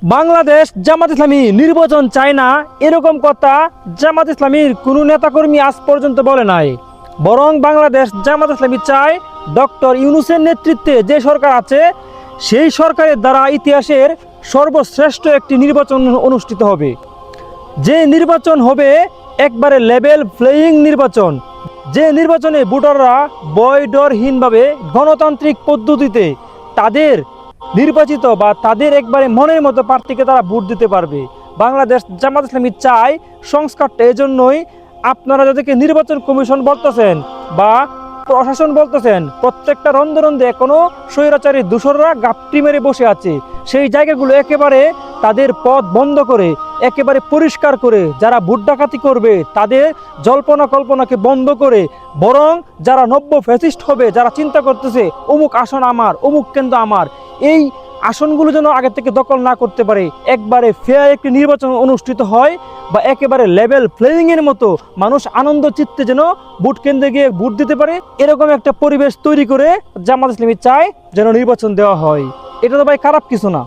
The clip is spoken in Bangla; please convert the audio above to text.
বাংলাদেশ জামাত ইসলামী নির্বাচন চায় না, এরকম কথা জামাত ইসলামীর কোনো নেতাকর্মী আজ পর্যন্ত বলে নাই। বরং বাংলাদেশ জামাত ইসলামী চায় ডক্টর ইউনূসের নেতৃত্বে যে সরকার আছে সেই সরকারের দ্বারা ইতিহাসের সর্বশ্রেষ্ঠ একটি নির্বাচন অনুষ্ঠিত হবে। যে নির্বাচন হবে একবারে লেভেল প্লেয়িং নির্বাচন, যে নির্বাচনে ভোটাররা বয়ডরহীনভাবে গণতান্ত্রিক পদ্ধতিতে তাদের নির্বাচিত বা তাদের একবারে মনের মতো প্রার্থীকে তারা ভোট দিতে পারবে। বাংলাদেশ জামাত ইসলামী চায় সংস্কারটা এজন্যই, আপনারা যাদেরকে নির্বাচন কমিশন বলতেছেন বা প্রশাসন বলতেছেন, প্রত্যেকটা রন্ধে রন্ধে এখনো স্বৈরাচারী দূষররা গাপটি মেরে বসে আছে। সেই জায়গাগুলো একেবারে তাদের পথ বন্ধ করে একেবারে পরিষ্কার করে যারা ভোট ডাকাতি করবে তাদের জল্পনা কল্পনাকে বন্ধ করে, বরং যারা নব্য ফ্যাসিস্ট হবে, যারা চিন্তা করতেছে অমুক আসন আমার, অমুক কেন্দ্র আমার, এই আসনগুলো যেন আগে থেকে দখল না করতে পারে, একবারে ফেয়ার একটি নির্বাচন অনুষ্ঠিত হয় বা একেবারে লেভেল প্লেয়িংয়ের মতো মানুষ আনন্দ চিত্তে যেন ভোট কেন্দ্রে গিয়ে ভোট দিতে পারে, এরকম একটা পরিবেশ তৈরি করে জামাত ইসলামী চায় যেন নির্বাচন দেওয়া হয়। এটা তো ভাই খারাপ কিছু না।